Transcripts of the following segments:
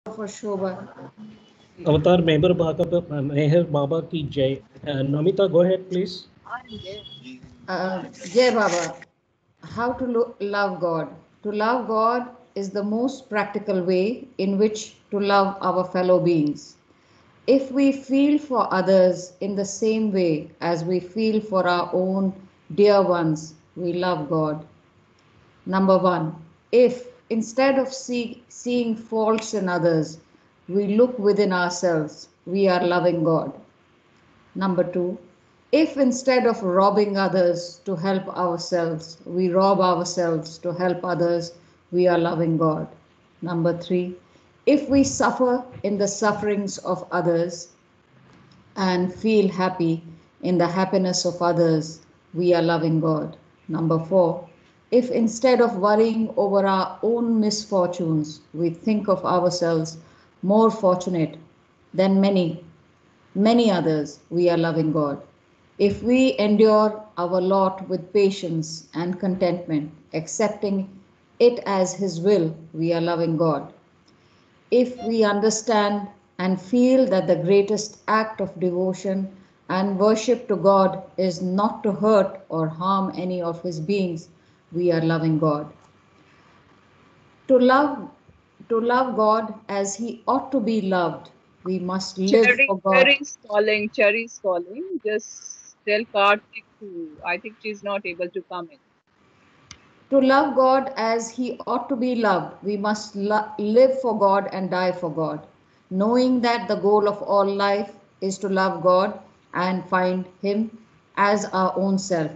for Shobha. Avatar Meher Baba ki Jai. Namita, go ahead, please. Jai Baba, how to love God. To love God is the most practical way in which to love our fellow beings. If we feel for others in the same way as we feel for our own dear ones, we love God. Number one, if instead of seeing faults in others, we look within ourselves, we are loving God. Number two, if instead of robbing others to help ourselves, we rob ourselves to help others, we are loving God. Number three, if we suffer in the sufferings of others and feel happy in the happiness of others, we are loving God. Number four, if instead of worrying over our own misfortunes, we think of ourselves more fortunate than many others, we are loving God. If we endure our lot with patience and contentment, accepting it as His will, we are loving God. If we understand and feel that the greatest act of devotion and worship to God is not to hurt or harm any of His beings, we are loving God. To love to love God as He ought to be loved, we must live Cherry, for God. Cherry's calling. Cherry's calling. Just tell Karthik to. I think she's not able to come in. To love God as He ought to be loved, we must live for God and die for God, knowing that the goal of all life is to love God and find Him as our own self.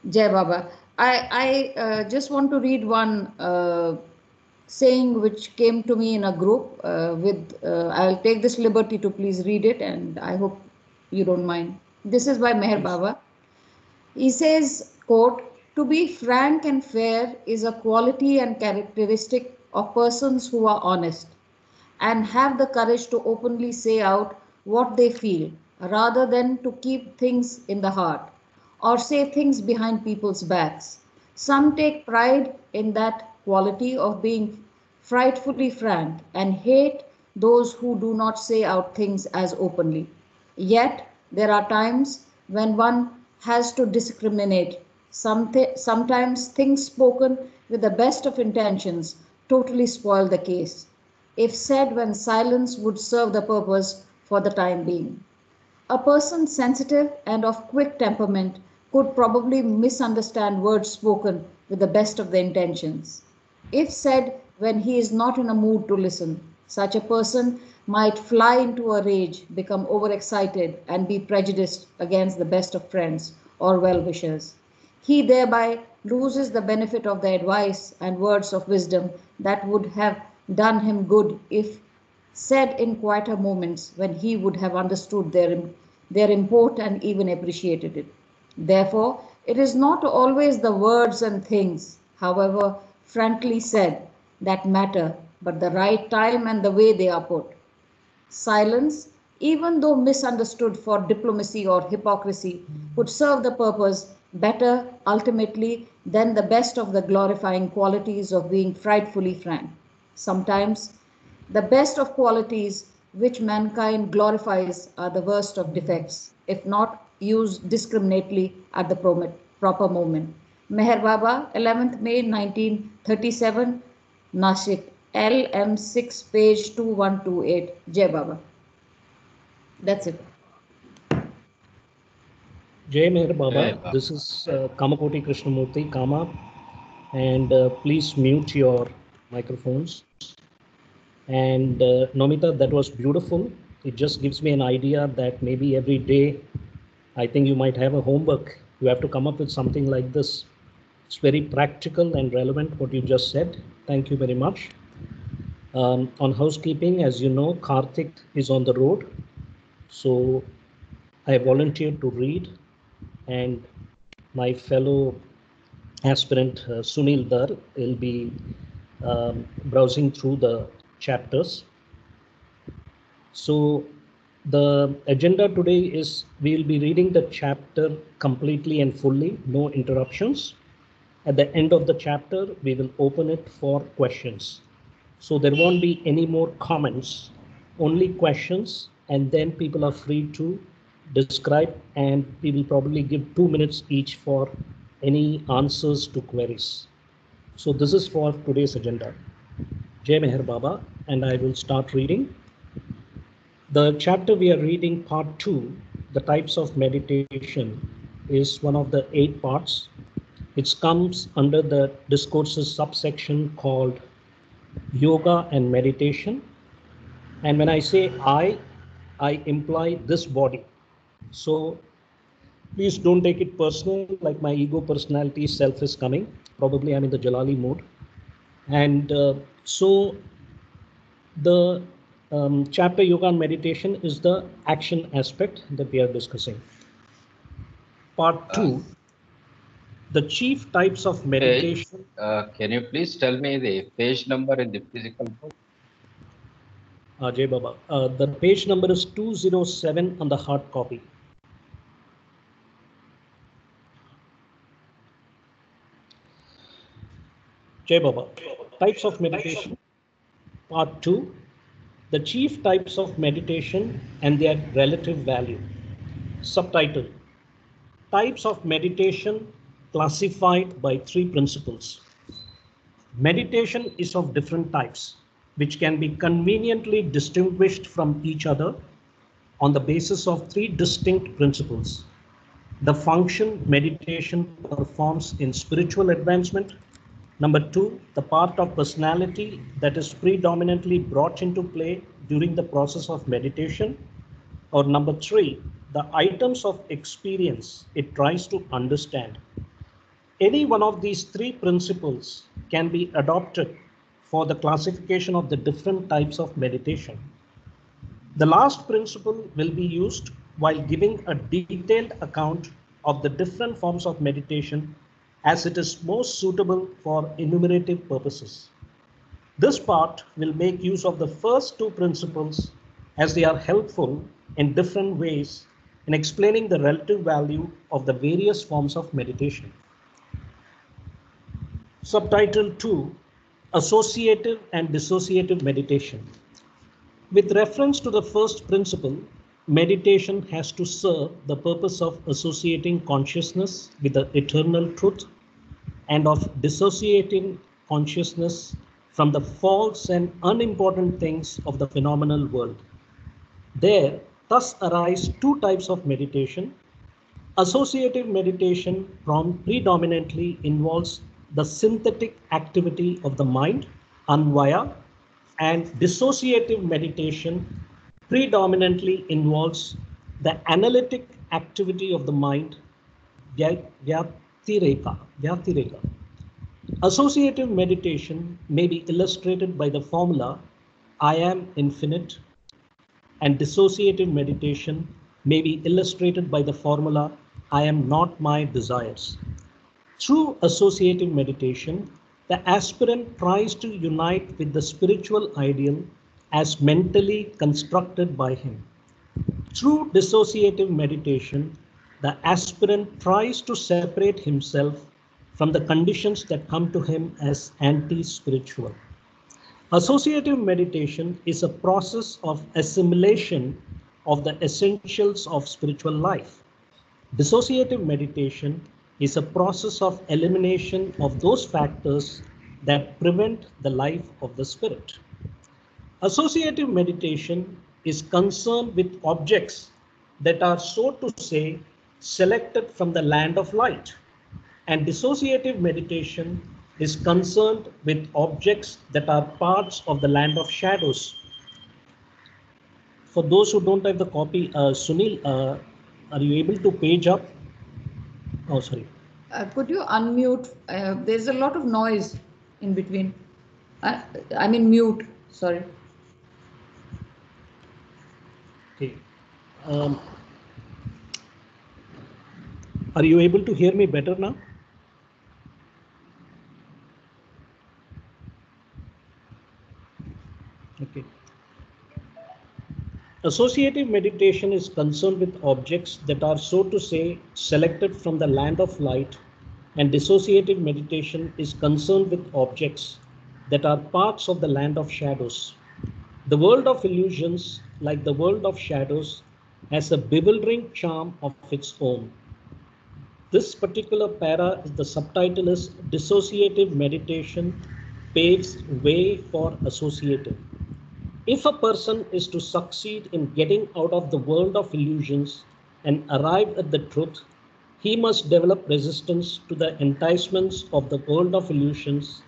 Jai Baba. I just want to read one saying which came to me in a group I'll take this liberty to please read it and I hope you don't mind. This is by Meher Please. Baba. He says, quote, to be frank and fair is a quality and characteristic of persons who are honest and have the courage to openly say out what they feel rather than to keep things in the heart or say things behind people's backs. Some take pride in that quality of being frightfully frank and hate those who do not say out things as openly. Yet, there are times when one has to discriminate. Sometimes things spoken with the best of intentions totally spoil the case, if said when silence would serve the purpose for the time being. A person sensitive and of quick temperament could probably misunderstand words spoken with the best of the intentions. If said when he is not in a mood to listen, such a person might fly into a rage, become overexcited, and be prejudiced against the best of friends or well wishers. He thereby loses the benefit of the advice and words of wisdom that would have done him good if said in quieter moments when he would have understood their import and even appreciated it. Therefore, it is not always the words and things, however frankly said, that matter, but the right time and the way they are put. Silence, even though misunderstood for diplomacy or hypocrisy, would serve the purpose better ultimately than the best of the glorifying qualities of being frightfully frank. Sometimes, the best of qualities which mankind glorifies are the worst of defects, if not used discriminately at the proper moment. Meher Baba, 11th May 1937, Nashik, LM6, page 2128. Jai Baba. That's it. Jai Meher Jai Baba. Baba. This is Kamakoti Krishnamurti, Kama. And please mute your microphones. And Nomita, that was beautiful. It just gives me an idea that maybe every day, I think you might have a homework. You have to come up with something like this. It's very practical and relevant what you just said. Thank you very much. On housekeeping, as you know, Karthik is on the road. So I volunteered to read, and my fellow aspirant Sunil Dar will be browsing through the chapters. So the agenda today is we'll be reading the chapter completely and fully, no interruptions. At the end of the chapter, we will open it for questions. So there won't be any more comments, only questions, and then people are free to describe, and we will probably give 2 minutes each for any answers to queries. So this is for today's agenda. Jai Meher Baba, and I will start reading. The chapter we are reading, part 2, the types of meditation, is one of the 8 parts. It comes under the discourses subsection called Yoga and Meditation. And when I say I imply this body. So please don't take it personal, like my ego personality self is coming. Probably I'm in the Jalali mood. And so the chapter Yoga and Meditation is the action aspect that we are discussing. Part 2, the chief types of meditation. Can you please tell me the page number in the physical book? Jai Baba. The page number is 207 on the hard copy. Jai Baba. Types of meditation. Part 2, the chief types of meditation and their relative value. Subtitle, types of meditation classified by 3 principles. Meditation is of different types, which can be conveniently distinguished from each other on the basis of 3 distinct principles. The function meditation performs in spiritual advancement. Number 2, the part of personality that is predominantly brought into play during the process of meditation. Or number 3, the items of experience it tries to understand. Any one of these 3 principles can be adopted for the classification of the different types of meditation. The last principle will be used while giving a detailed account of the different forms of meditation as it is most suitable for enumerative purposes. This part will make use of the first 2 principles as they are helpful in different ways in explaining the relative value of the various forms of meditation. Subtitle 2, Associative and Dissociative Meditation. With reference to the first principle, meditation has to serve the purpose of associating consciousness with the eternal truth and of dissociating consciousness from the false and unimportant things of the phenomenal world. There thus arise 2 types of meditation. Associative meditation predominantly involves the synthetic activity of the mind, anvaya, and dissociative meditation predominantly involves the analytic activity of the mind, Vyatireka. Associative meditation may be illustrated by the formula I am infinite, and dissociative meditation may be illustrated by the formula I am not my desires. Through associative meditation, the aspirant tries to unite with the spiritual ideal as mentally constructed by him. Through dissociative meditation, the aspirant tries to separate himself from the conditions that come to him as anti-spiritual. Associative meditation is a process of assimilation of the essentials of spiritual life. Dissociative meditation is a process of elimination of those factors that prevent the life of the spirit. Associative meditation is concerned with objects that are, so to say, selected from the land of light, and dissociative meditation is concerned with objects that are parts of the land of shadows. For those who don't have the copy, Sunil, are you able to page up? Oh, sorry. Could you unmute? There's a lot of noise in between. I mean mute, sorry. Okay. Are you able to hear me better now? Okay. Associative meditation is concerned with objects that are, so to say, selected from the land of light, and dissociative meditation is concerned with objects that are parts of the land of shadows. The world of illusions, like the world of shadows, has a bewildering charm of its own. This particular para, the subtitle is Dissociative Meditation Paves Way for Associative. If a person is to succeed in getting out of the world of illusions and arrive at the truth, he must develop resistance to the enticements of the world of illusions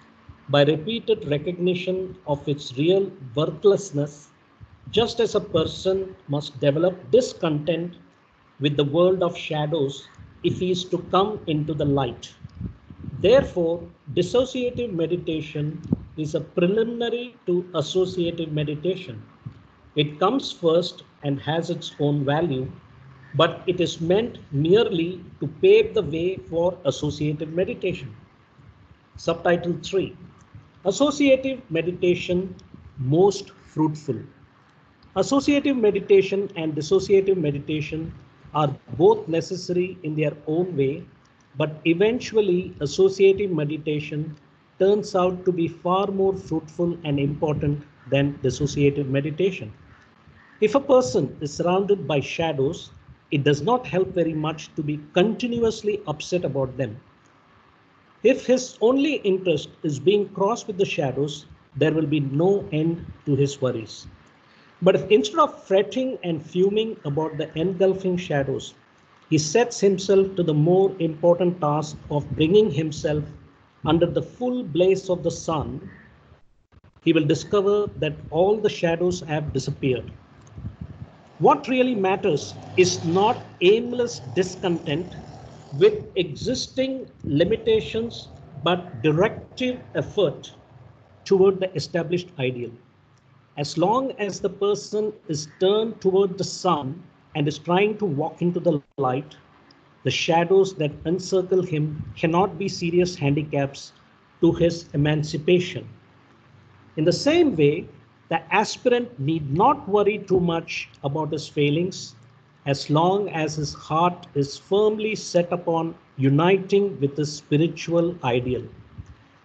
by repeated recognition of its real worthlessness, just as a person must develop discontent with the world of shadows if he is to come into the light. Therefore, dissociative meditation is a preliminary to associative meditation. It comes first and has its own value, but it is meant merely to pave the way for associative meditation. Subtitle 3: Associative Meditation Most Fruitful. Associative meditation and dissociative meditation are both necessary in their own way, but eventually associative meditation turns out to be far more fruitful and important than dissociative meditation. If a person is surrounded by shadows, it does not help very much to be continuously upset about them. If his only interest is being crossed with the shadows, there will be no end to his worries. But if instead of fretting and fuming about the engulfing shadows, he sets himself to the more important task of bringing himself under the full blaze of the sun, he will discover that all the shadows have disappeared. What really matters is not aimless discontent with existing limitations, but directive effort toward the established ideal. As long as the person is turned toward the sun and is trying to walk into the light, the shadows that encircle him cannot be serious handicaps to his emancipation. In the same way, the aspirant need not worry too much about his failings as long as his heart is firmly set upon uniting with his spiritual ideal.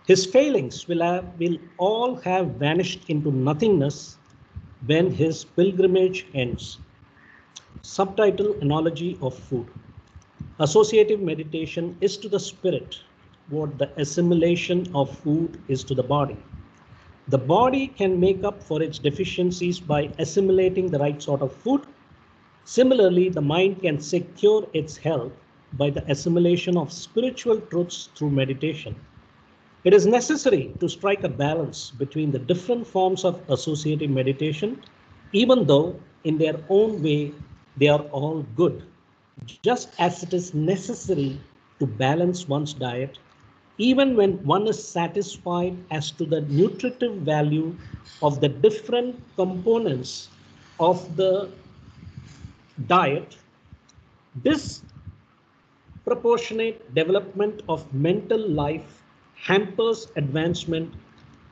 His failings will all have vanished into nothingness when his pilgrimage ends. Subtitle: Analogy of Food. Associative meditation is to the spirit what the assimilation of food is to the body. The body can make up for its deficiencies by assimilating the right sort of food. Similarly, the mind can secure its health by the assimilation of spiritual truths through meditation. It is necessary to strike a balance between the different forms of associative meditation, even though in their own way they are all good, just as it is necessary to balance one's diet, even when one is satisfied as to the nutritive value of the different components of the diet. This proportionate development of mental life hampers advancement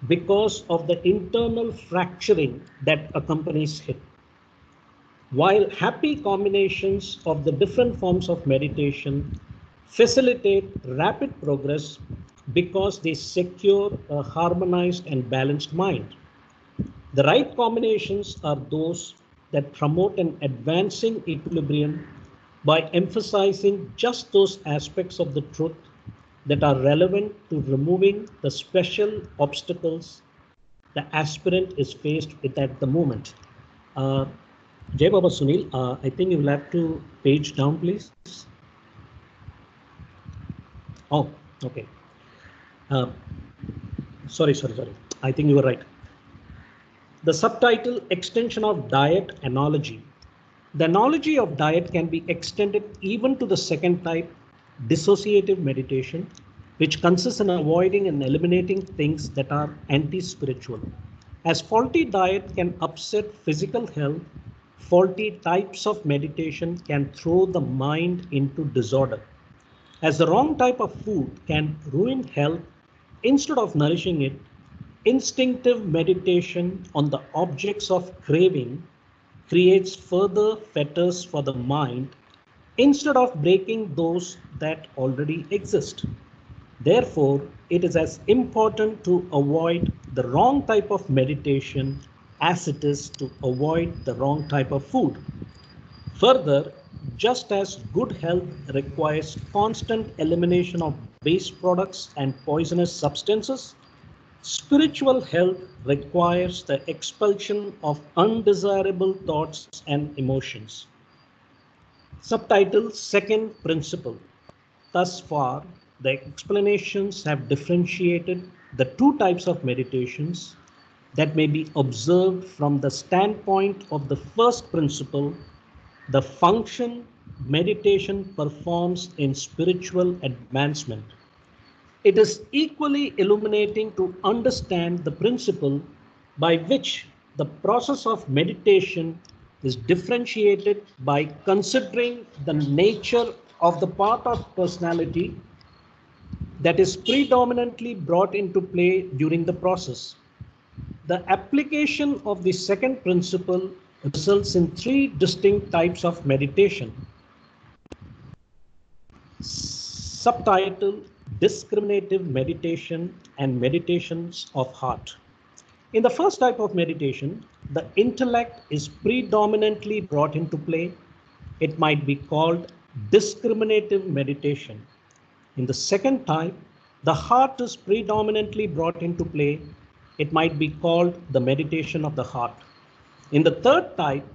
because of the internal fracturing that accompanies it. While happy combinations of the different forms of meditation facilitate rapid progress because they secure a harmonized and balanced mind, the right combinations are those that promote an advancing equilibrium by emphasizing just those aspects of the truth that are relevant to removing the special obstacles the aspirant is faced with at the moment. Jai Baba Sunil, I think you will have to page down, please. Oh, okay. Sorry. I think you were right. The subtitle: Extension of Diet Analogy. The analogy of diet can be extended even to the second type, dissociative meditation, which consists in avoiding and eliminating things that are anti-spiritual. As faulty diet can upset physical health, faulty types of meditation can throw the mind into disorder. As the wrong type of food can ruin health instead of nourishing it, instinctive meditation on the objects of craving creates further fetters for the mind instead of breaking those that already exist. Therefore, it is as important to avoid the wrong type of meditation as it is to avoid the wrong type of food. Further, just as good health requires constant elimination of waste products and poisonous substances, spiritual health requires the expulsion of undesirable thoughts and emotions. Subtitle Second Principle. Thus far, the explanations have differentiated the two types of meditations that may be observed from the standpoint of the first principle, the function meditation performs in spiritual advancement. It is equally illuminating to understand the principle by which the process of meditation is differentiated by considering the nature of the part of personality that is predominantly brought into play during the process. The application of the second principle results in three distinct types of meditation. Subtitle Discriminative Meditation and Meditations of Heart. In the first type of meditation, the intellect is predominantly brought into play. It might be called discriminative meditation. In the second type, the heart is predominantly brought into play. It might be called the meditation of the heart. In the third type,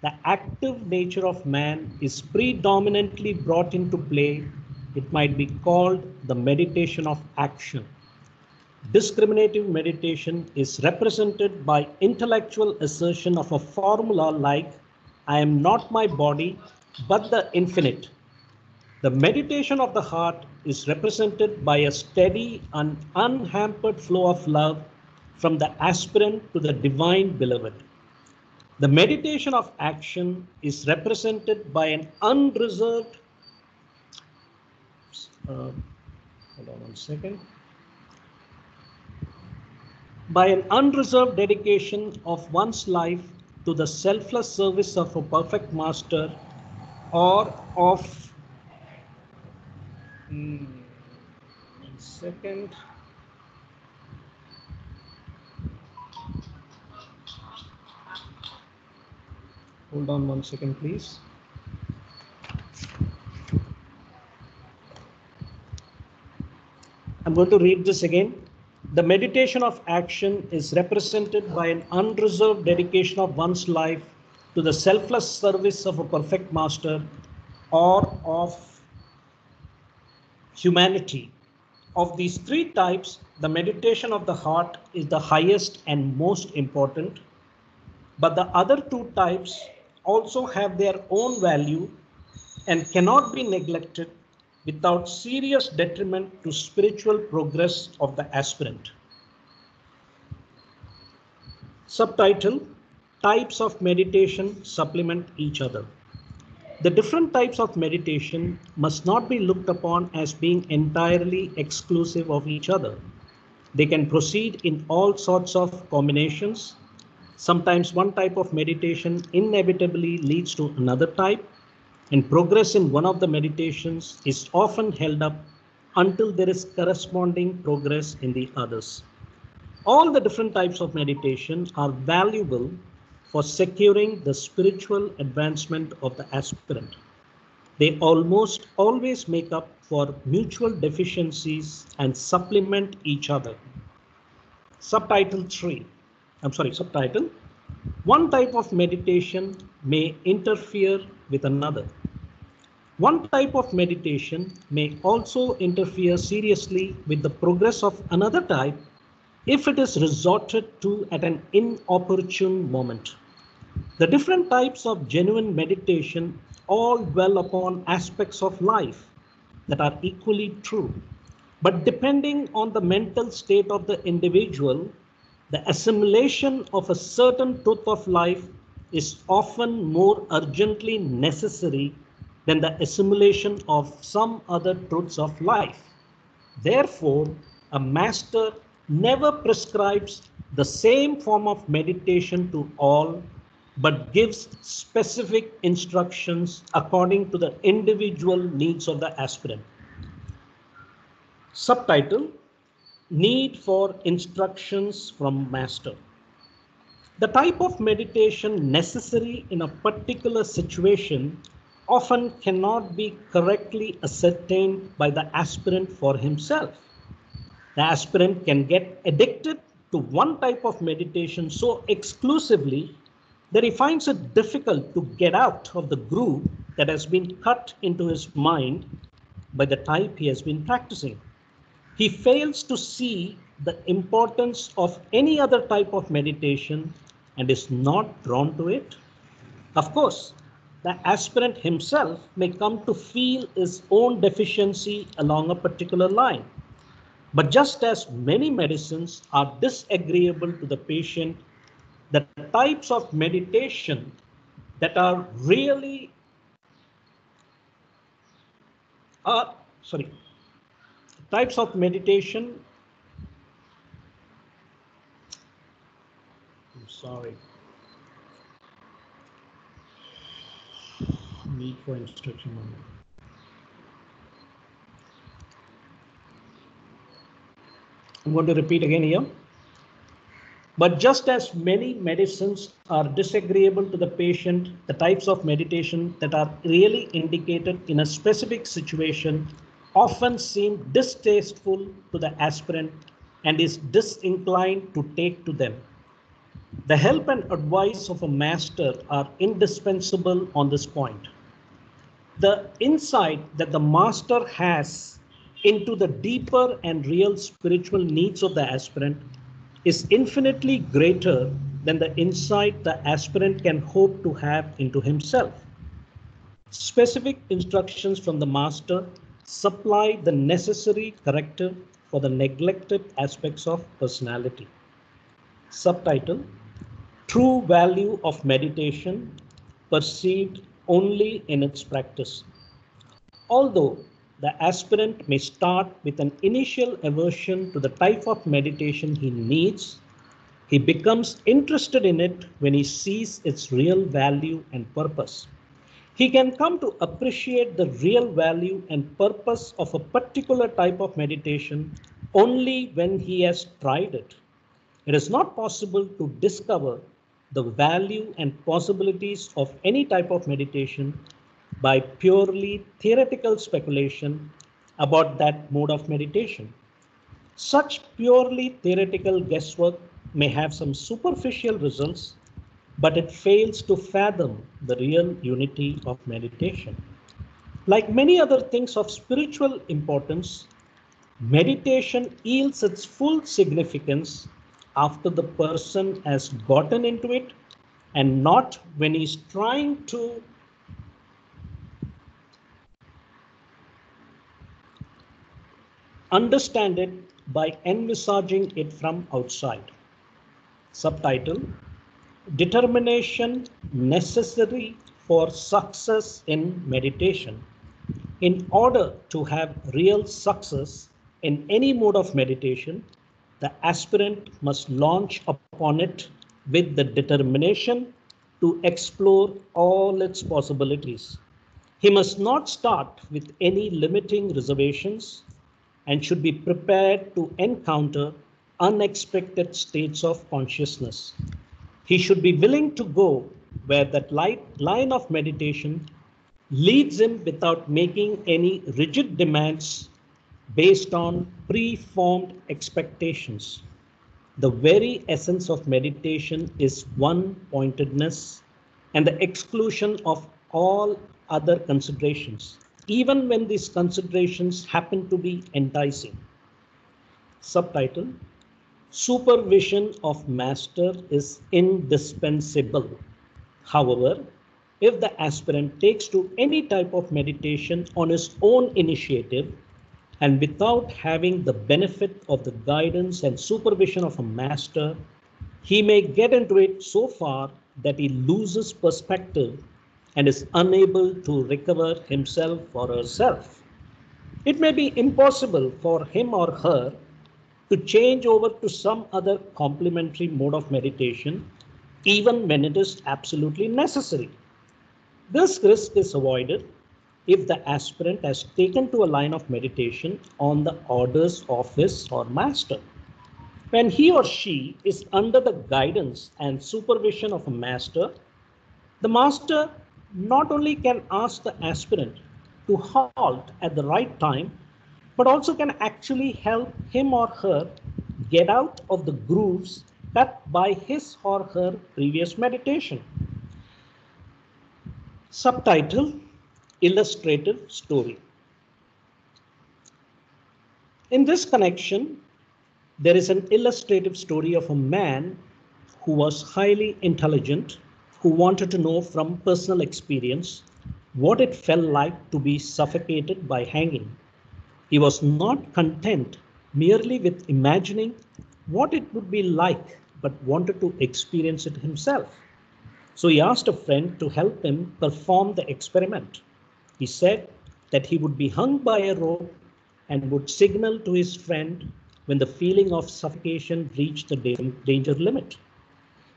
the active nature of man is predominantly brought into play. It might be called the meditation of action. Discriminative meditation is represented by intellectual assertion of a formula like, I am not my body, but the infinite. The meditation of the heart is represented by a steady and unhampered flow of love from the aspirant to the divine beloved. The meditation of action is represented by an unreserved, hold on one second, by an unreserved dedication of one's life to the selfless service of a perfect master or of, one second, hold on one second, please. I'm going to read this again. The meditation of action is represented by an unreserved dedication of one's life to the selfless service of a perfect master or of humanity. Of these three types, the meditation of the heart is the highest and most important, but the other two types also have their own value and cannot be neglected without serious detriment to spiritual progress of the aspirant. Subtitle: Types of meditation supplement each other. The different types of meditation must not be looked upon as being entirely exclusive of each other. They can proceed in all sorts of combinations. Sometimes one type of meditation inevitably leads to another type, and progress in one of the meditations is often held up until there is corresponding progress in the others. All the different types of meditation are valuable for securing the spiritual advancement of the aspirant. They almost always make up for mutual deficiencies and supplement each other. Subtitle: One type of meditation may interfere with another. One type of meditation may also interfere seriously with the progress of another type if it is resorted to at an inopportune moment. The different types of genuine meditation all dwell upon aspects of life that are equally true, but depending on the mental state of the individual, the assimilation of a certain truth of life is often more urgently necessary than the assimilation of some other truths of life. Therefore, a master never prescribes the same form of meditation to all, but gives specific instructions according to the individual needs of the aspirant. Subtitle: Need for instructions from master. The type of meditation necessary in a particular situation often cannot be correctly ascertained by the aspirant for himself. The aspirant can get addicted to one type of meditation so exclusively that he finds it difficult to get out of the groove that has been cut into his mind by the type he has been practicing. He fails to see the importance of any other type of meditation and is not drawn to it. Of course, the aspirant himself may come to feel his own deficiency along a particular line. But just as many medicines are disagreeable to the patient, the types of meditation that are really types of meditation. I'm sorry. Need for instruction. I'm going to repeat again here. But just as many medicines are disagreeable to the patient, the types of meditation that are really indicated in a specific situation often seem distasteful to the aspirant and is disinclined to take to them. The help and advice of a master are indispensable on this point. The insight that the master has into the deeper and real spiritual needs of the aspirant is infinitely greater than the insight the aspirant can hope to have into himself. Specific instructions from the master supply the necessary corrective for the neglected aspects of personality. Subtitle: True value of meditation perceived only in its practice. Although the aspirant may start with an initial aversion to the type of meditation he needs, he becomes interested in it when he sees its real value and purpose. He can come to appreciate the real value and purpose of a particular type of meditation only when he has tried it. It is not possible to discover the value and possibilities of any type of meditation by purely theoretical speculation about that mode of meditation. Such purely theoretical guesswork may have some superficial results, but it fails to fathom the real unity of meditation. Like many other things of spiritual importance, meditation yields its full significance after the person has gotten into it and not when he's trying to understand it by envisaging it from outside. Subtitle: Determination necessary for success in meditation. In order to have real success in any mode of meditation, the aspirant must launch upon it with the determination to explore all its possibilities. He must not start with any limiting reservations and should be prepared to encounter unexpected states of consciousness. He should be willing to go where that line of meditation leads him without making any rigid demands based on preformed expectations. The very essence of meditation is one-pointedness and the exclusion of all other considerations, even when these considerations happen to be enticing. Subtitle: Supervision of master is indispensable. However, if the aspirant takes to any type of meditation on his own initiative and without having the benefit of the guidance and supervision of a master, he may get into it so far that he loses perspective and is unable to recover himself or herself. It may be impossible for him or her to change over to some other complementary mode of meditation, even when it is absolutely necessary. This risk is avoided if the aspirant has taken to a line of meditation on the orders of his or master. When he or she is under the guidance and supervision of a master, the master not only can ask the aspirant to halt at the right time, but also can actually help him or her get out of the grooves cut by his or her previous meditation. Subtitle: Illustrative Story. In this connection, there is an illustrative story of a man who was highly intelligent, who wanted to know from personal experience what it felt like to be suffocated by hanging. He was not content merely with imagining what it would be like, but wanted to experience it himself. So he asked a friend to help him perform the experiment. He said that he would be hung by a rope and would signal to his friend when the feeling of suffocation reached the danger limit.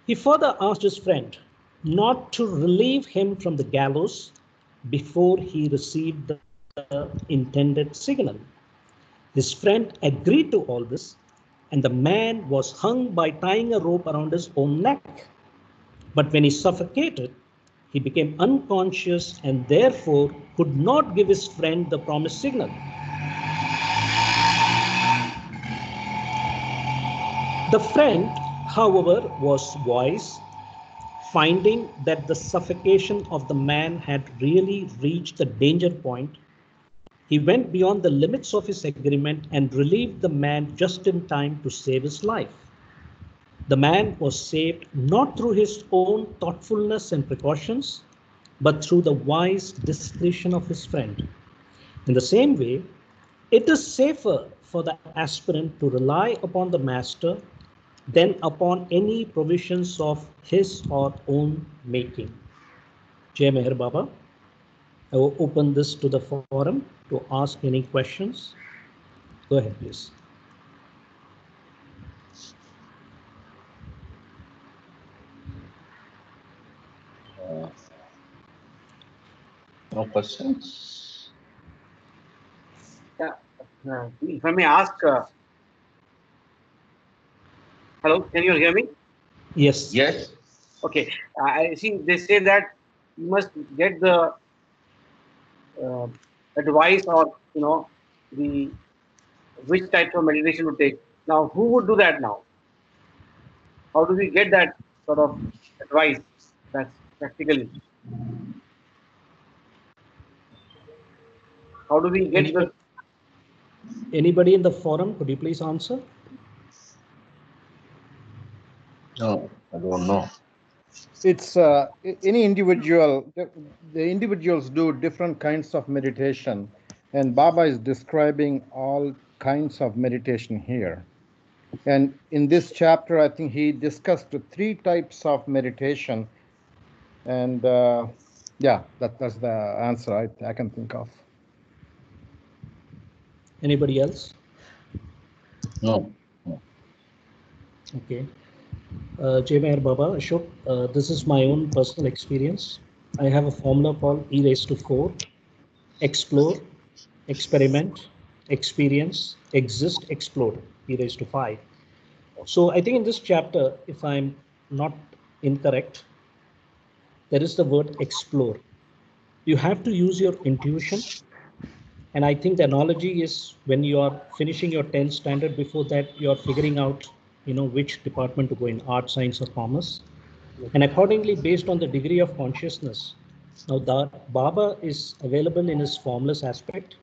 He further asked his friend not to relieve him from the gallows before he received the intended signal. His friend agreed to all this, and the man was hung by tying a rope around his own neck. But when he suffocated, he became unconscious and therefore could not give his friend the promised signal. The friend, however, was wise, finding that the suffocation of the man had really reached the danger point. He went beyond the limits of his agreement and relieved the man just in time to save his life. The man was saved not through his own thoughtfulness and precautions, but through the wise discretion of his friend. In the same way, it is safer for the aspirant to rely upon the master than upon any provisions of his or own making. Jai Meher Baba. I will open this to the forum to ask any questions. Go ahead, please. No questions? Yeah. If I may ask, hello, can you hear me? Yes. Yes. Okay. I see they say that you must get the advice or the which type of meditation to take. Now, who would do that now? How do we get that sort of advice? That's practically. How do we get Anybody in the forum, could you please answer? No, I don't know. It's any individual, the individuals do different kinds of meditation, and Baba is describing all kinds of meditation here. And in this chapter, I think he discussed 3 types of meditation. And yeah, that's the answer I can think of. Anybody else? No. Okay. Jai Meher Baba, Ashok, this is my own personal experience. I have a formula called E raised to 4. Explore, experiment, experience, exist, explode, E raised to 5. So I think in this chapter, if I'm not incorrect, there is the word explore. You have to use your intuition. And I think the analogy is when you are finishing your 10th standard, before that, you're figuring out, which department to go in, art, science, or commerce. And accordingly, based on the degree of consciousness, now the Baba is available in his formless aspect.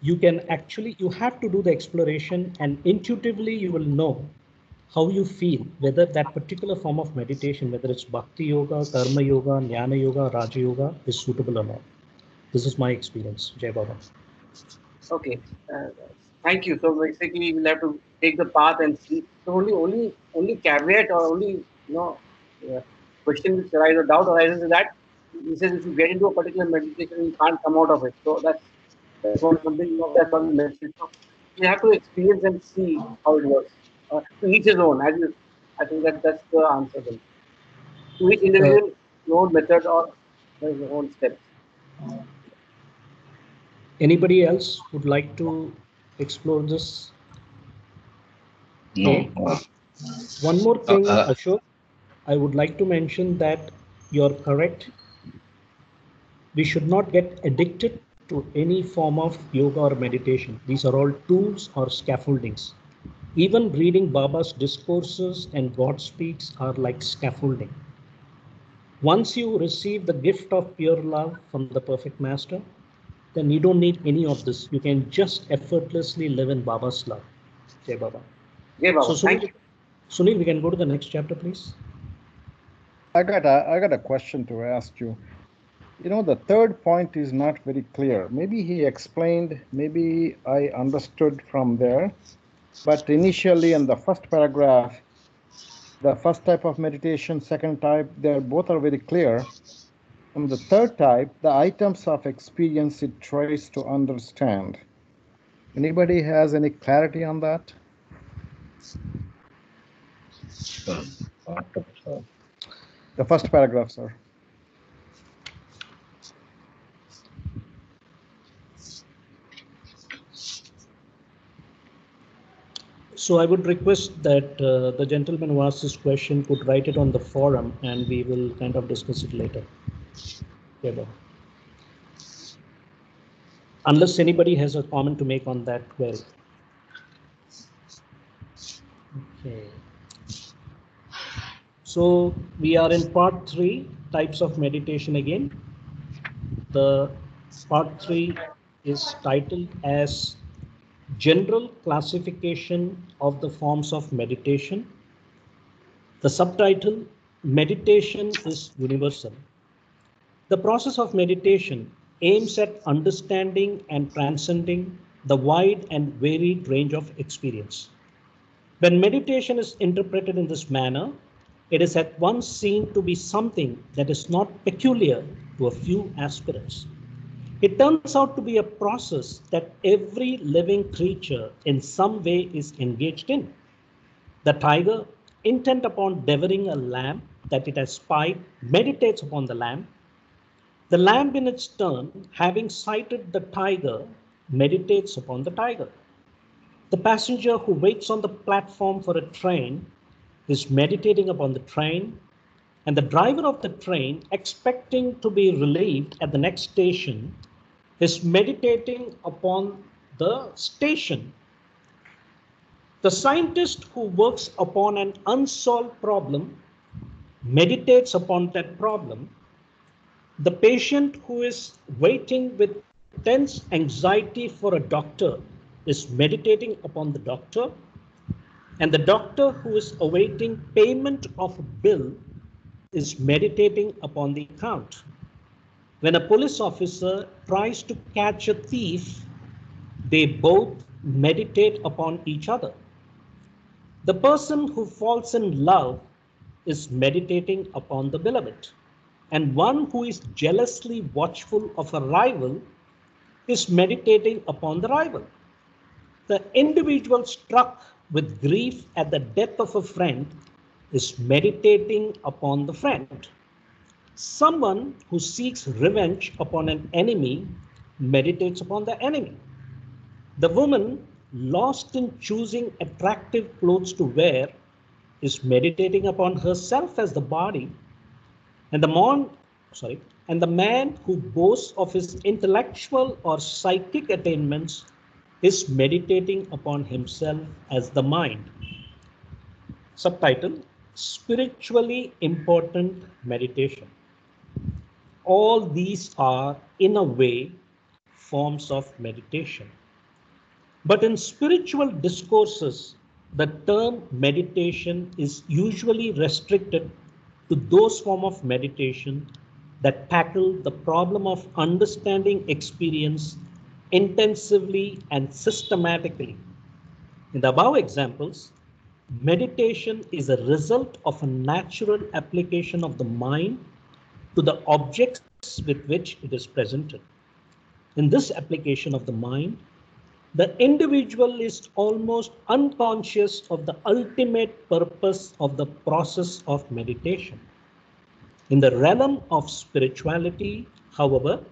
You have to do the exploration, and intuitively you will know how you feel, whether that particular form of meditation, whether it's Bhakti Yoga, Karma Yoga, Jnana Yoga, Raja Yoga, is suitable or not. This is my experience. Jai Baba. Okay. Thank you. So basically, we'll have to take the path and see. So only caveat or only question which arises or doubt arises is that he says if you get into a particular meditation, you can't come out of it. So that's something that's one message. So you have to experience and see how it works. To each his own. I think that's the answer. Then. To each individual, his own method or his own steps. Anybody else would like to explore this? No. One more thing, Uh, Ashok, I would like to mention that you're correct. We should not get addicted to any form of yoga or meditation. These are all tools or scaffoldings. Even reading Baba's discourses and God speaks are like scaffolding. Once you receive the gift of pure love from the perfect master, then you don't need any of this. You can just effortlessly live in Baba's love. Jai Baba. Jai Baba. So Thank you. Sunil, we can go to the next chapter, please. I got a question to ask you. You know, the third point is not very clear. Maybe he explained, maybe I understood from there. But initially in the first paragraph, the first type of meditation, second type, they both are very clear. And the third type, the items of experience it tries to understand. Anybody has any clarity on that? The first paragraph, sir. So I would request that the gentleman who asked this question could write it on the forum and we will kind of discuss it later. Yeah, unless anybody has a comment to make on that query. Okay. So we are in part 3, types of meditation again. The part 3 is titled as General Classification of the Forms of Meditation. The subtitle, Meditation is Universal. The process of meditation aims at understanding and transcending the wide and varied range of experience. When meditation is interpreted in this manner, it is at once seen to be something that is not peculiar to a few aspirants. It turns out to be a process that every living creature in some way is engaged in. The tiger, intent upon devouring a lamb that it has spied, meditates upon the lamb. The lamb in its turn, having sighted the tiger, meditates upon the tiger. The passenger who waits on the platform for a train is meditating upon the train, and the driver of the train, expecting to be relieved at the next station, is meditating upon the station. The scientist who works upon an unsolved problem meditates upon that problem. The patient who is waiting with tense anxiety for a doctor is meditating upon the doctor, and the doctor who is awaiting payment of a bill is meditating upon the account. When a police officer tries to catch a thief, they both meditate upon each other. The person who falls in love is meditating upon the beloved, and one who is jealously watchful of a rival is meditating upon the rival. The individual struck with grief at the death of a friend is meditating upon the friend. Someone who seeks revenge upon an enemy meditates upon the enemy. The woman lost in choosing attractive clothes to wear is meditating upon herself as the body, and the man who boasts of his intellectual or psychic attainments is meditating upon himself as the mind. Subtitle, Spiritually Important Meditation. All these are, in a way, forms of meditation. But in spiritual discourses, the term meditation is usually restricted to those forms of meditation that tackle the problem of understanding experience intensively and systematically. In the above examples, meditation is a result of a natural application of the mind to the objects with which it is presented. In this application of the mind, the individual is almost unconscious of the ultimate purpose of the process of meditation. In the realm of spirituality, however,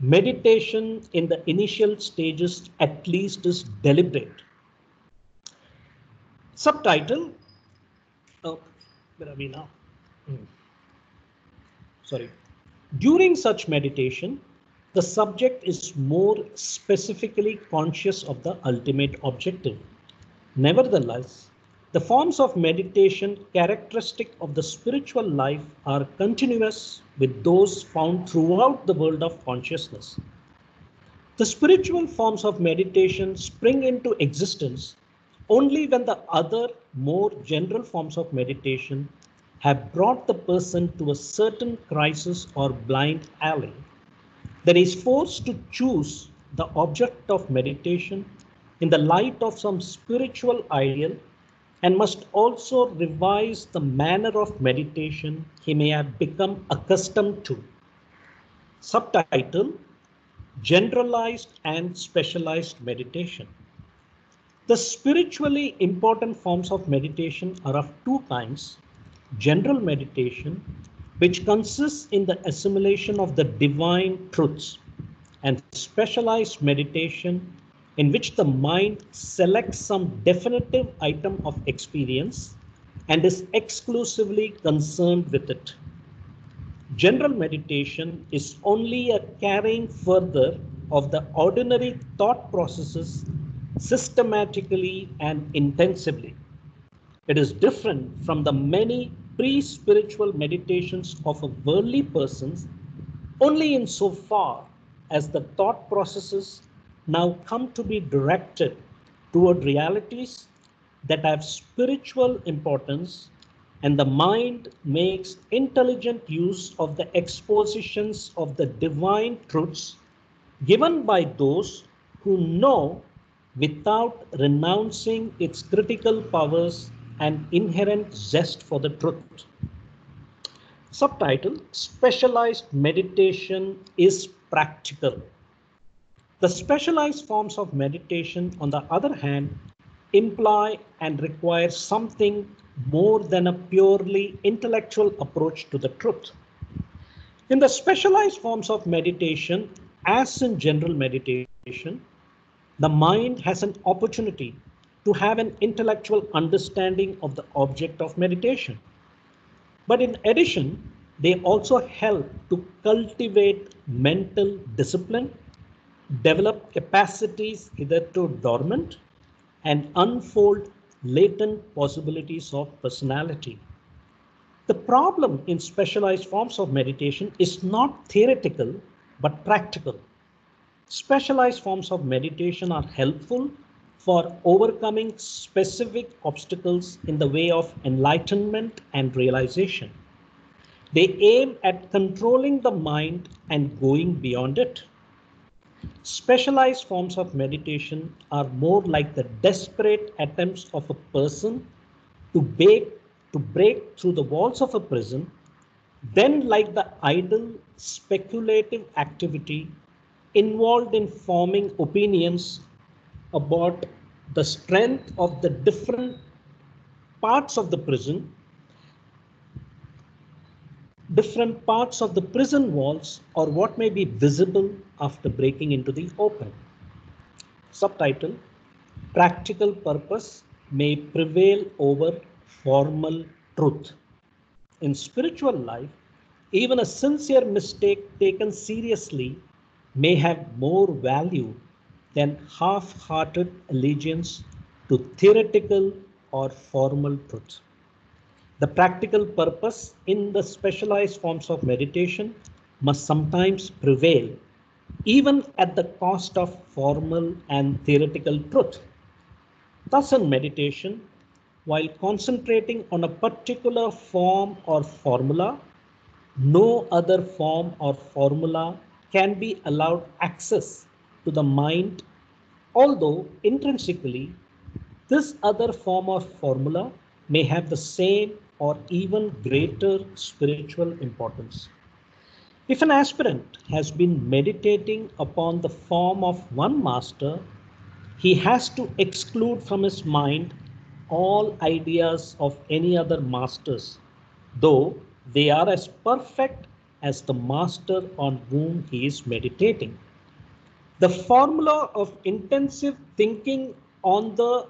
Meditation in the initial stages at least is deliberate. Subtitle, oh, where are we now? Sorry. During such meditation, the subject is more specifically conscious of the ultimate objective. Nevertheless, the forms of meditation characteristic of the spiritual life are continuous with those found throughout the world of consciousness. The spiritual forms of meditation spring into existence only when the other, more general forms of meditation have brought the person to a certain crisis or blind alley. That is forced to choose the object of meditation in the light of some spiritual ideal and must also revise the manner of meditation he may have become accustomed to. Subtitle: Generalized and Specialized Meditation. The spiritually important forms of meditation are of two kinds: general meditation, which consists in the assimilation of the divine truths, and specialized meditation, in which the mind selects some definitive item of experience and is exclusively concerned with it. General meditation is only a carrying further of the ordinary thought processes systematically and intensively. It is different from the many pre-spiritual meditations of a worldly persons only insofar as the thought processes now come to be directed toward realities that have spiritual importance, and the mind makes intelligent use of the expositions of the divine truths given by those who know without renouncing its critical powers and inherent zest for the truth. Subtitle: Specialized meditation is practical. The specialized forms of meditation, on the other hand, imply and require something more than a purely intellectual approach to the truth. In the specialized forms of meditation, as in general meditation, the mind has an opportunity to have an intellectual understanding of the object of meditation. But in addition, they also help to cultivate mental discipline, develop capacities hitherto dormant, and unfold latent possibilities of personality. The problem in specialized forms of meditation is not theoretical, but practical. Specialized forms of meditation are helpful for overcoming specific obstacles in the way of enlightenment and realization. They aim at controlling the mind and going beyond it. Specialized forms of meditation are more like the desperate attempts of a person to break through the walls of a prison than like the idle speculative activity involved in forming opinions about the strength of the different parts of the prison, walls, or what may be visible after breaking into the open. Subtitle: Practical purpose may prevail over formal truth. In spiritual life, even a sincere mistake taken seriously may have more value than half-hearted allegiance to theoretical or formal truth. The practical purpose in the specialized forms of meditation must sometimes prevail, even at the cost of formal and theoretical truth. Thus, in meditation, while concentrating on a particular form or formula, no other form or formula can be allowed access to the mind, although intrinsically this other form or formula may have the same or even greater spiritual importance. If an aspirant has been meditating upon the form of one master, he has to exclude from his mind all ideas of any other masters, though they are as perfect as the master on whom he is meditating. The formula of intensive thinking on the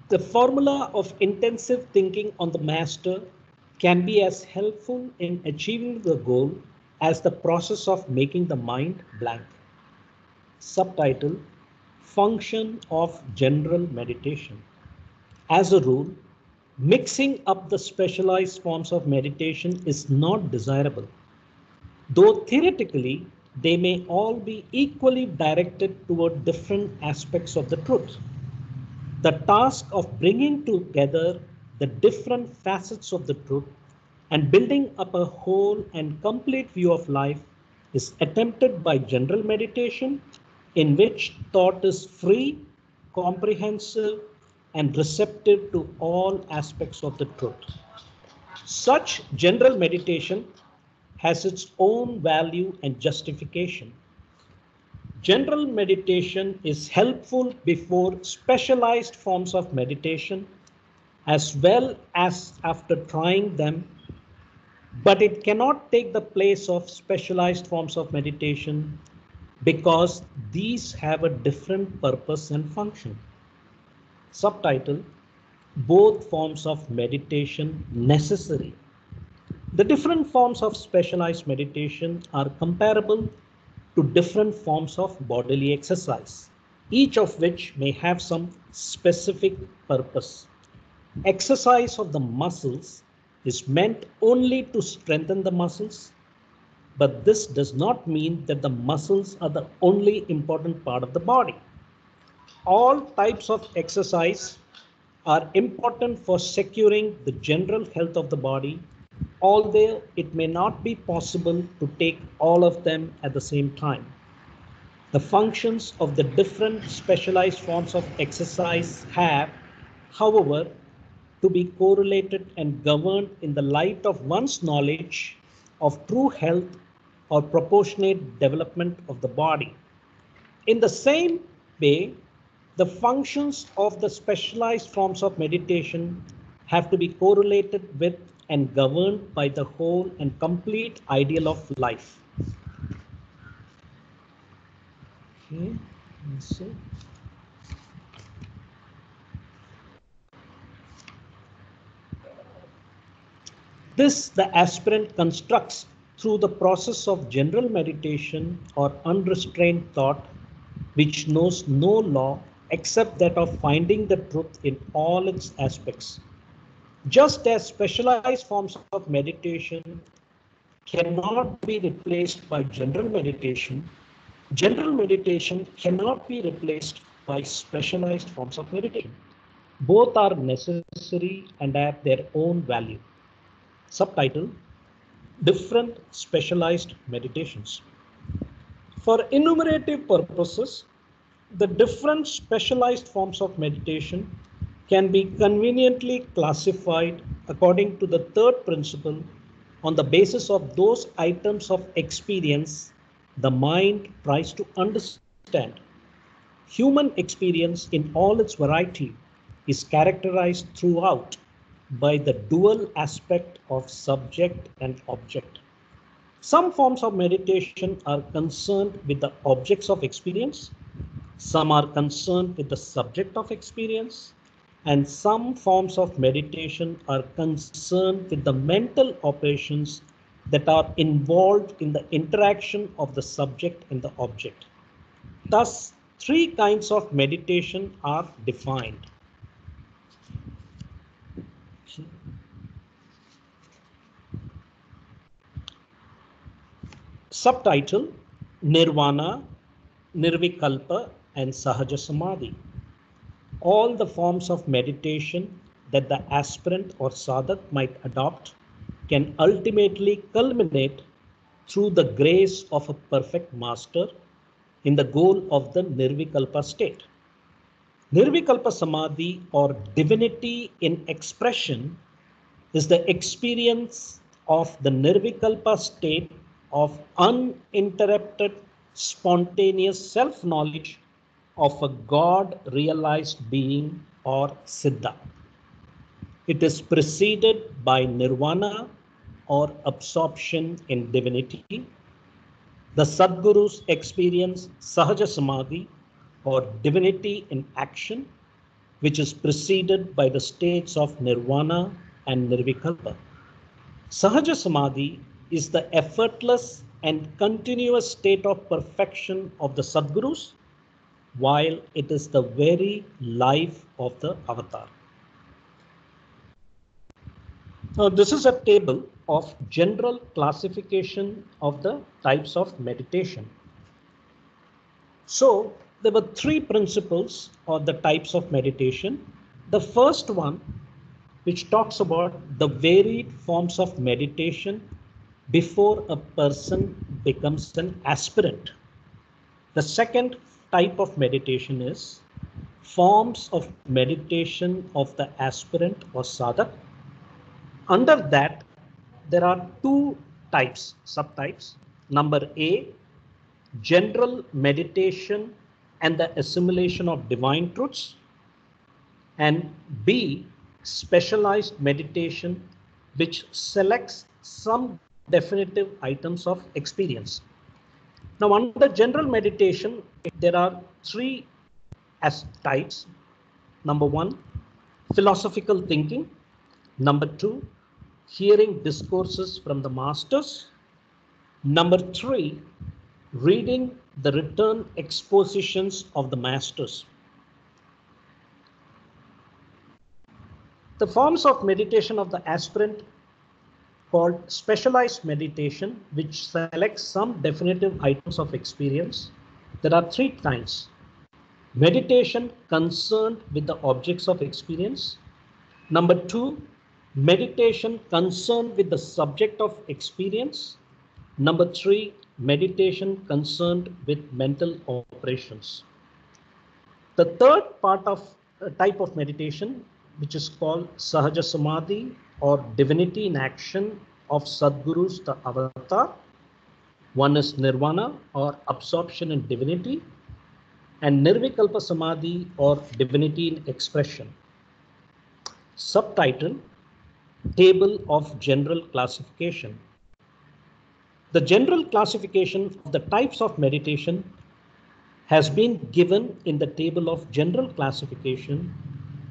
The formula of intensive thinking on the master can be as helpful in achieving the goal as the process of making the mind blank. Subtitle: Function of General Meditation. As a rule, mixing up the specialized forms of meditation is not desirable, though theoretically they may all be equally directed toward different aspects of the truth. The task of bringing together the different facets of the truth and building up a whole and complete view of life is attempted by general meditation, in which thought is free, comprehensive, and receptive to all aspects of the truth. Such general meditation has its own value and justification. General meditation is helpful before specialized forms of meditation as well as after trying them, but it cannot take the place of specialized forms of meditation because these have a different purpose and function. Subtitle: Both forms of meditation necessary. The different forms of specialized meditation are comparable to different forms of bodily exercise, each of which may have some specific purpose. Exercise of the muscles is meant only to strengthen the muscles, but this does not mean that the muscles are the only important part of the body. All types of exercise are important for securing the general health of the body, although it may not be possible to take all of them at the same time. The functions of the different specialized forms of exercise have, however, to be correlated and governed in the light of one's knowledge of true health or proportionate development of the body. In the same way, the functions of the specialized forms of meditation have to be correlated with and governed by the whole and complete ideal of life. Okay, let's see. This the aspirant constructs through the process of general meditation or unrestrained thought, which knows no law except that of finding the truth in all its aspects. Just as specialized forms of meditation cannot be replaced by general meditation cannot be replaced by specialized forms of meditation. Both are necessary and have their own value. Subtitle: Different specialized meditations. For enumerative purposes, the different specialized forms of meditation can be conveniently classified according to the third principle on the basis of those items of experience the mind tries to understand. Human experience in all its variety is characterized throughout by the dual aspect of subject and object. Some forms of meditation are concerned with the objects of experience, some are concerned with the subject of experience, and some forms of meditation are concerned with the mental operations that are involved in the interaction of the subject and the object. Thus, three kinds of meditation are defined. Subtitle: Nirvana, Nirvikalpa, and Sahaja Samadhi. All the forms of meditation that the aspirant or sadhak might adopt can ultimately culminate through the grace of a perfect master in the goal of the Nirvikalpa state. Nirvikalpa Samadhi, or divinity in expression, is the experience of the Nirvikalpa state of uninterrupted, spontaneous self-knowledge of a God-realized being or Siddha. It is preceded by nirvana or absorption in divinity. The Sadgurus experience Sahaja Samadhi or divinity in action, which is preceded by the states of nirvana and nirvikalpa. Sahaja Samadhi is the effortless and continuous state of perfection of the Sadgurus, while it is the very life of the avatar. Now, this is a table of general classification of the types of meditation. So, there were three principles or the types of meditation. The first one, which talks about the varied forms of meditation before a person becomes an aspirant. The second type of meditation is forms of meditation of the aspirant or sadhak. Under that, there are two types, subtypes. Number A, general meditation and the assimilation of divine truths. And B, specialized meditation, which selects some definitive items of experience. Now, under general meditation, there are three types. Number one, philosophical thinking. Number two, hearing discourses from the masters. Number three, reading the written expositions of the masters. The forms of meditation of the aspirant called specialized meditation, which selects some definitive items of experience. There are three kinds. Meditation concerned with the objects of experience. Number two, meditation concerned with the subject of experience. Number three, meditation concerned with mental operations. The third type of meditation, which is called Sahaja Samadhi or divinity in action of Sadgurus, the avatar. One is nirvana or absorption in divinity, and nirvikalpa samadhi or divinity in expression. Subtitle, Table of General Classification. The general classification of the types of meditation has been given in the table of general classification,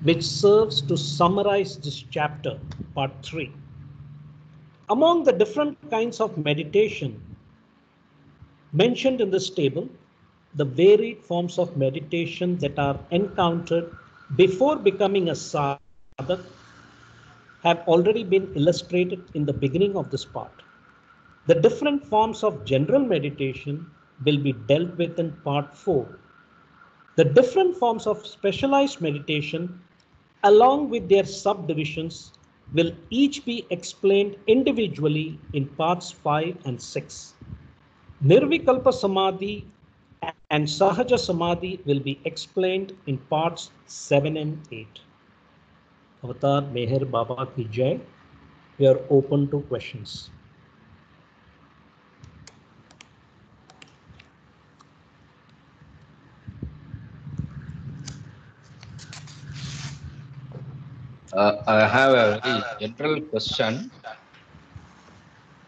which serves to summarize this chapter, part 3. Among the different kinds of meditation mentioned in this table, the varied forms of meditation that are encountered before becoming a sadhak have already been illustrated in the beginning of this part. The different forms of general meditation will be dealt with in part 4. The different forms of specialized meditation, along with their subdivisions, will each be explained individually in parts 5 and 6. Nirvikalpa Samadhi and Sahaja Samadhi will be explained in parts 7 and 8. Avatar Meher Baba Ki Jai. We are open to questions. I have a very general question.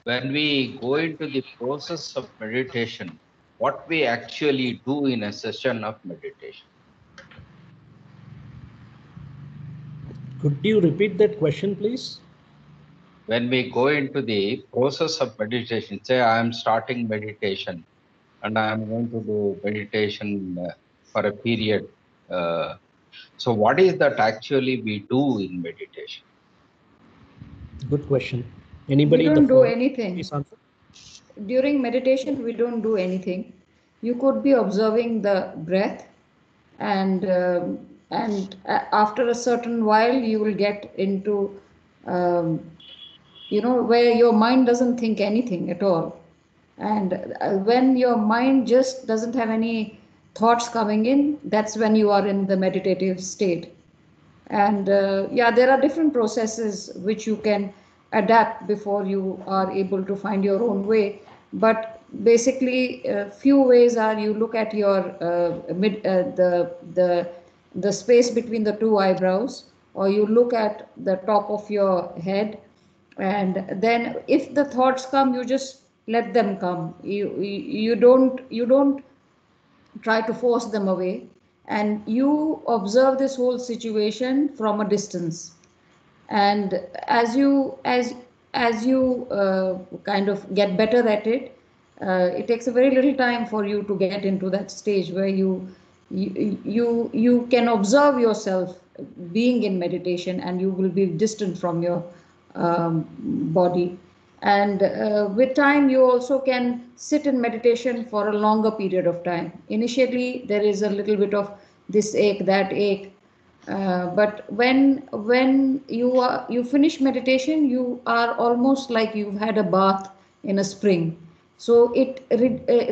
When we go into the process of meditation, what we actually do in a session of meditation? Could you repeat that question, please? When we go into the process of meditation, say I am starting meditation and I am going to do meditation for a period. So what is that actually we do in meditation? Good question. Anybody? We don't do anything. Please answer. During meditation, we don't do anything. You could be observing the breath, and after a certain while, you will get into, where your mind doesn't think anything at all. And when your mind just doesn't have any thoughts coming in, that's when you are in the meditative state. And there are different processes which you can adapt before you are able to find your own way. But basically, few ways are: you look at your the space between the two eyebrows, or you look at the top of your head, and then if the thoughts come, you just let them come. You don't try to force them away, and you observe this whole situation from a distance. And as you kind of get better at it, it takes a very little time for you to get into that stage where you can observe yourself being in meditation, and you will be distant from your body. And with time, you also can sit in meditation for a longer period of time. Initially, there is a little bit of this ache, that ache, but when you finish meditation, you are almost like you've had a bath in a spring. So it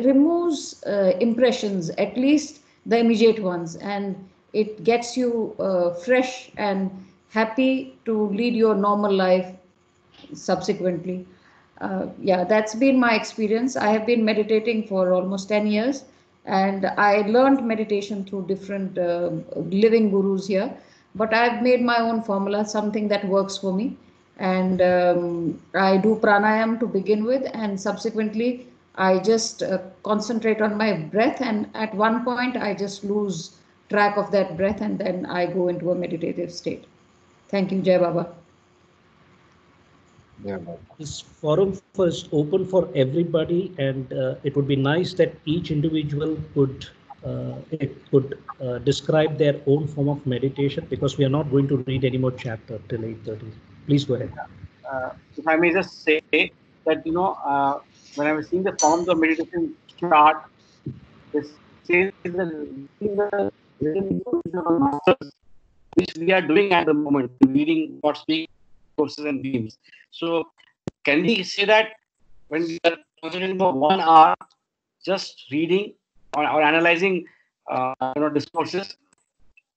removes impressions, at least the immediate ones, and it gets you fresh and happy to lead your normal life subsequently. Yeah, that's been my experience. I have been meditating for almost 10 years, and I learned meditation through different living gurus here. But I've made my own formula, something that works for me. And I do pranayam to begin with, and subsequently, I just concentrate on my breath. And at one point, I just lose track of that breath, and then I go into a meditative state. Thank you, Jai Baba. Yeah. This forum is open for everybody, and it would be nice that each individual could describe their own form of meditation, because we are not going to read any more chapter till 8:30. Please go ahead. If I may just say that, when I was seeing the forms of meditation chart, this says that which we are doing at the moment, reading what speak courses and beams. So can we say that when we are concentrating for 1 hour just reading or analyzing discourses,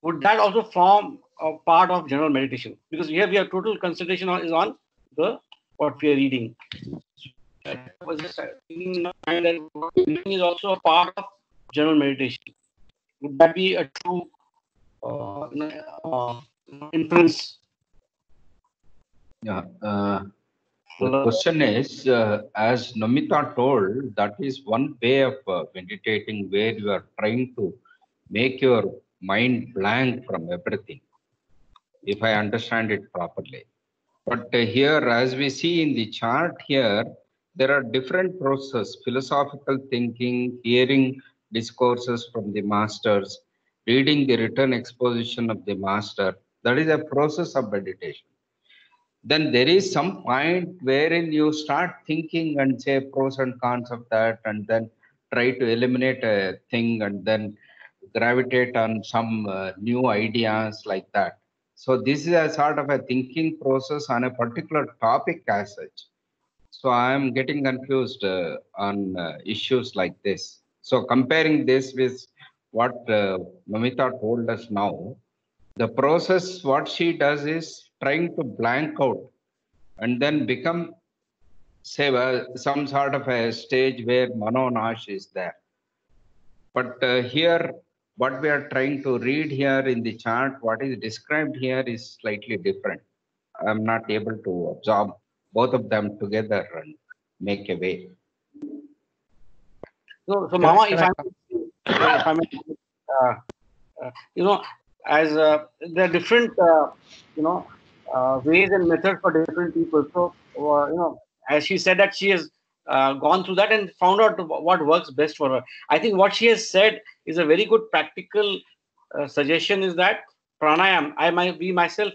would that also form a part of general meditation? Because here we have total concentration is on the what we are reading. So I was just thinking in my mind that what we are reading is also a part of general meditation. Would that be a true inference? Yeah. The question is, as Namita told, that is one way of meditating where you are trying to make your mind blank from everything, if I understand it properly. But here, as we see in the chart here, there are different processes: philosophical thinking, hearing discourses from the masters, reading the written exposition of the master. That is a process of meditation. Then there is some point wherein you start thinking and say pros and cons of that, and then try to eliminate a thing, and then gravitate on some new ideas like that. So this is a sort of a thinking process on a particular topic as such. So I am getting confused on issues like this. So comparing this with what Mamita told us now, the process, what she does is trying to blank out and then become, say, some sort of a stage where Mano Nash is there. But here, what we are trying to read here in the chart, what is described here is slightly different. I'm not able to absorb both of them together and make a way. So Mama, if I may, as there are different, ways and methods for different people. So, as she said that she has gone through that and found out what works best for her. I think what she has said is a very good practical suggestion. Is that pranayam? We myself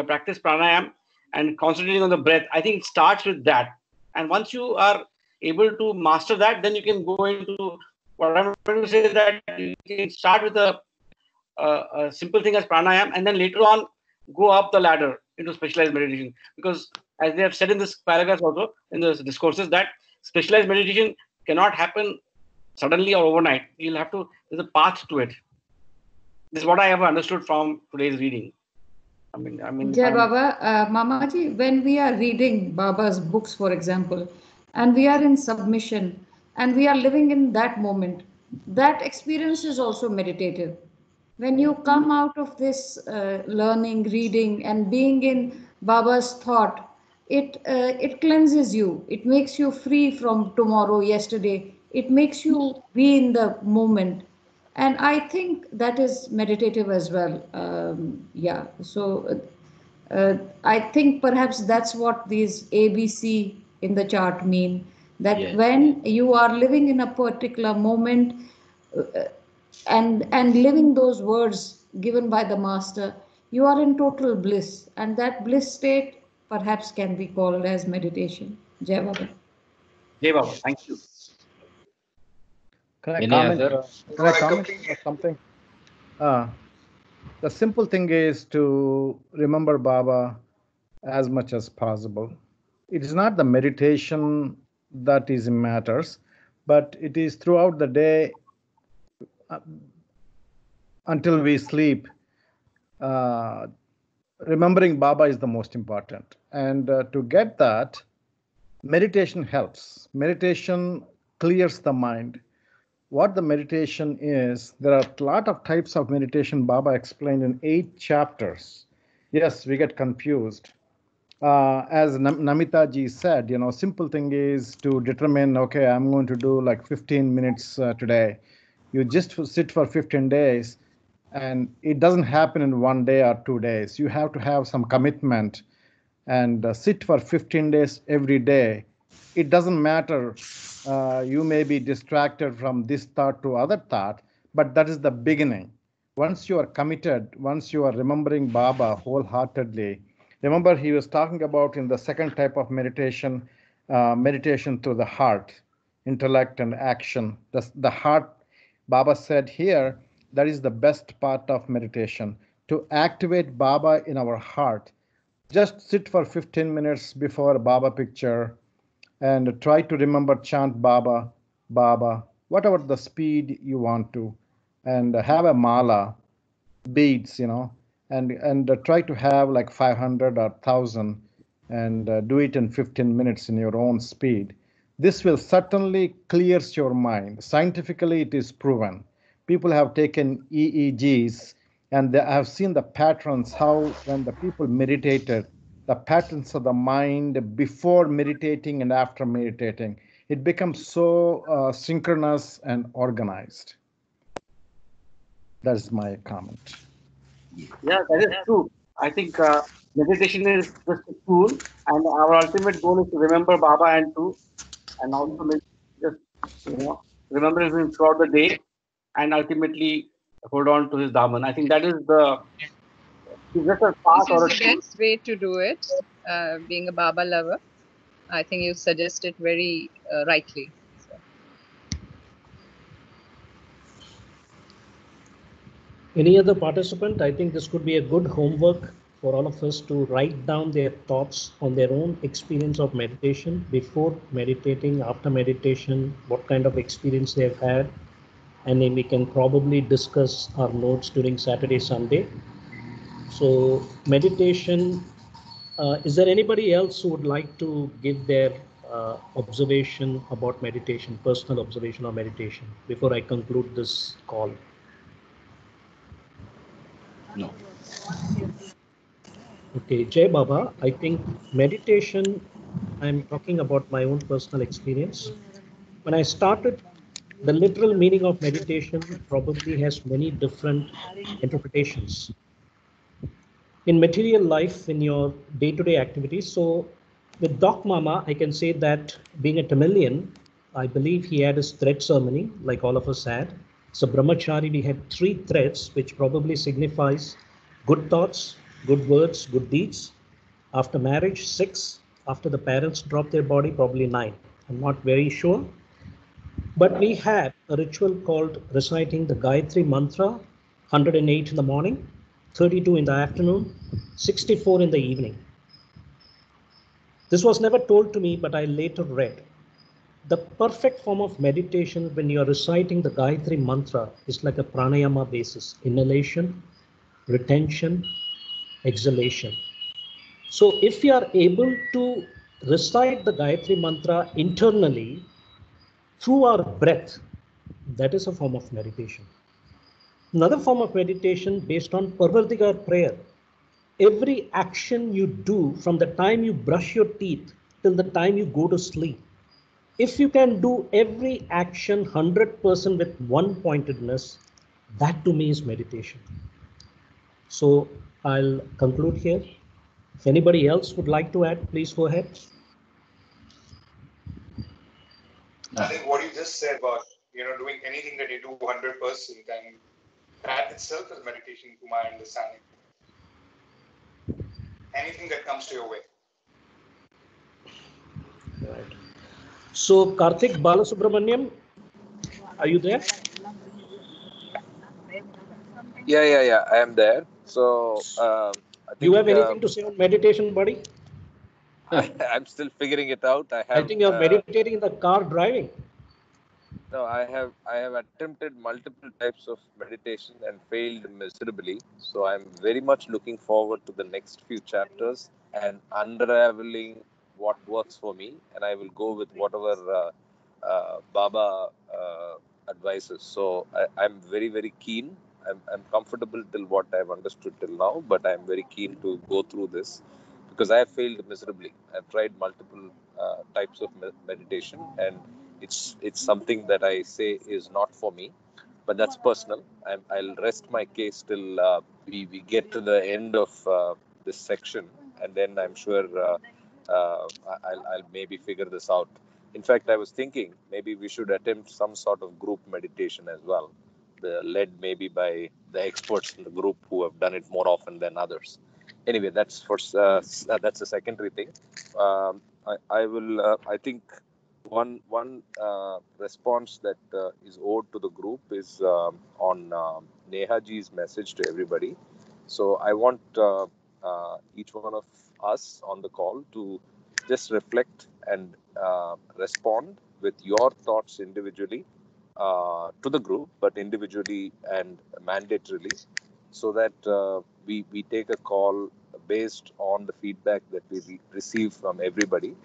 practice pranayam and concentrating on the breath. I think it starts with that, and once you are able to master that, then you can go into what I'm trying to say is that you can start with a simple thing as pranayam, and then later on go up the ladder into specialized meditation. Because as they have said in this paragraph also, in the discourses, that specialized meditation cannot happen suddenly or overnight. You'll have to, there's a path to it. This is what I have understood from today's reading. Jai Baba, Mamaji, when we are reading Baba's books, for example, and we are in submission and we are living in that moment, that experience is also meditative. When you come out of this learning, reading, and being in Baba's thought, it cleanses you. It makes you free from tomorrow, yesterday. It makes you be in the moment, and I think that is meditative as well. Yeah. So I think perhaps that's what these ABC in the chart mean. That Yes. when you are living in a particular moment, and living those words given by the master, you are in total bliss, and that bliss state perhaps can be called as meditation. Jai Baba. Jai Baba, thank you. Can I Any comment? other? Can I comment on something? The simple thing is to remember Baba as much as possible. It is not the meditation that is matters, but it is throughout the day until we sleep. Remembering Baba is the most important. And to get that, meditation helps. Meditation clears the mind. What the meditation is, there are a lot of types of meditation Baba explained in 8 chapters. Yes, we get confused. As Namita ji said, simple thing is to determine, okay, I'm going to do like 15 minutes today. You just sit for 15 days, and it doesn't happen in 1 day or 2 days. You have to have some commitment and sit for 15 days every day. It doesn't matter. You may be distracted from this thought to other thought, but that is the beginning. Once you are committed, once you are remembering Baba wholeheartedly, remember he was talking about in the second type of meditation, meditation through the heart, intellect and action. The heart, Baba said here, that is the best part of meditation, to activate Baba in our heart. Just sit for 15 minutes before Baba picture and try to remember, chant Baba, Baba, whatever the speed you want to, and have a mala, beads, and try to have like 500 or 1,000 and do it in 15 minutes in your own speed. This will certainly clears your mind. Scientifically, it is proven. People have taken EEGs and they have seen the patterns, how when the people meditated, the patterns of the mind before meditating and after meditating, it becomes so synchronous and organized. That's my comment. Yeah, that is true. I think meditation is just a tool, and our ultimate goal is to remember Baba and also just remember him throughout the day, and ultimately hold on to his Dharman. I think that is just a path This or is a the tool. best way to do it, being a Baba lover. I think you suggest it very rightly. So. Any other participant? I think this could be a good homework for all of us to write down their thoughts on their own experience of meditation, before meditating, after meditation, what kind of experience they've had. And then we can probably discuss our notes during Saturday, Sunday. So meditation, is there anybody else who would like to give their observation about meditation, personal observation on meditation, before I conclude this call? No. Okay, Jai Baba, I think meditation, I'm talking about my own personal experience. When I started, the literal meaning of meditation probably has many different interpretations in material life, in your day-to-day activities. So with Doc Mama, I can say that being a Tamilian, I believe he had his thread ceremony like all of us had. So Brahmachari, we had 3 threads, which probably signifies good thoughts, good words, good deeds. After marriage, 6. After the parents drop their body, probably 9. I'm not very sure. But we had a ritual called reciting the Gayatri Mantra, 108 in the morning, 32 in the afternoon, 64 in the evening. This was never told to me, but I later read. The perfect form of meditation when you are reciting the Gayatri Mantra is like a pranayama basis: inhalation, retention, exhalation. So if we are able to recite the Gayatri Mantra internally through our breath, that is a form of meditation. Another form of meditation based on Parvartikar prayer. Every action you do from the time you brush your teeth till the time you go to sleep, if you can do every action 100% with one pointedness, that to me is meditation. So I'll conclude here. If anybody else would like to add, please go ahead. I think what you just said about, doing anything that you do 100%, and that itself is meditation, to my understanding. Anything that comes to your way. Right. So Karthik Balasubramaniam, are you there? Yeah. I am there. So I think you have anything to say on meditation, buddy? I'm still figuring it out. I think you're meditating in the car driving. No, I have attempted multiple types of meditation and failed miserably. So I'm very much looking forward to the next few chapters and unraveling what works for me, and I will go with whatever Baba advises. So I'm very, very keen. I'm comfortable till what I've understood till now, but I'm very keen to go through this because I have failed miserably. I've tried multiple types of meditation, and it's something that I say is not for me, but that's personal. I'll rest my case till we get to the end of this section, and then I'm sure I'll maybe figure this out. In fact, I was thinking maybe we should attempt some sort of group meditation as well, led maybe by the experts in the group who have done it more often than others. Anyway, that's that's a secondary thing. I will. I think one response that is owed to the group is on Nehaji's message to everybody. So I want each one of us on the call to just reflect and respond with your thoughts individually to the group, but individually and mandatorily, so that we take a call based on the feedback that we receive from everybody,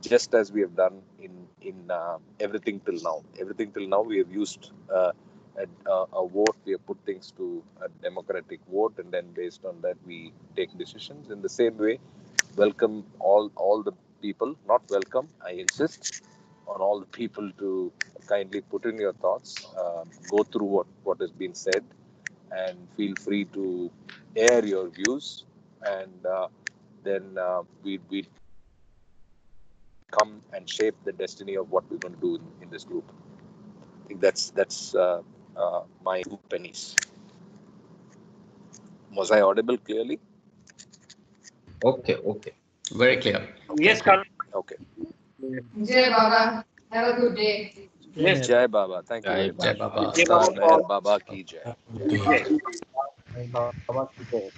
just as we have done in everything till now. Everything till now, we have used a vote. We have put things to a democratic vote, and then based on that, we take decisions. In the same way, welcome all the people. Not welcome, I insist on all the people to kindly put in your thoughts, go through what has been said, and feel free to air your views, and then we come and shape the destiny of what we're going to do in this group. I think that's my 2 pennies. Was I audible clearly? Okay. Very clear. Yes, Karan. Okay. Jai Baba. Have a good day. Yes. Jai Baba. Thank you Jai very much. Baba. Jai Baba for Meher Baba ki jai. Jai Baba ki jai.